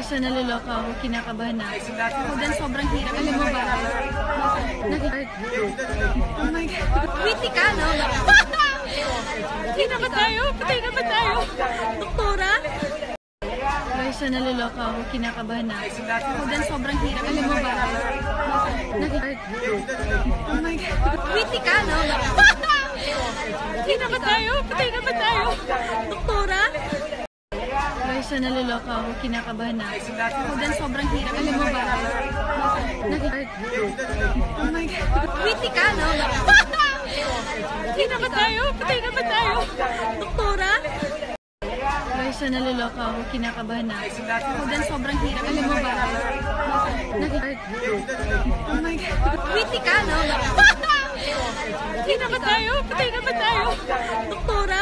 Siya naluloko ako, kinakabahan na ako. Ako din sobrang hirap. Alam mo ba? Oh my God. Witty ka, no? Patay na ba tayo? Patay na ba tayo? Doktora? Siya naluloko ako, kinakabahan na ako. Ako din sobrang hirap. Alam mo ba? Oh my God. Witty ka, no? Patay na ba tayo? Patay na ba tayo? Doktora? Siya naluloko ako, kinakabahan na ako. Ako din sobrang hirap. Alam mo ba? Oh my God. Witty ka, no? Patay na ba tayo? Patay na ba tayo? Doktora? Siya naluloko ako, kinakabahan na ako. Ako din sobrang hirap. Alam mo ba? Oh my God. Witty ka, no? Patay na ba tayo? Patay na ba tayo? Doktora?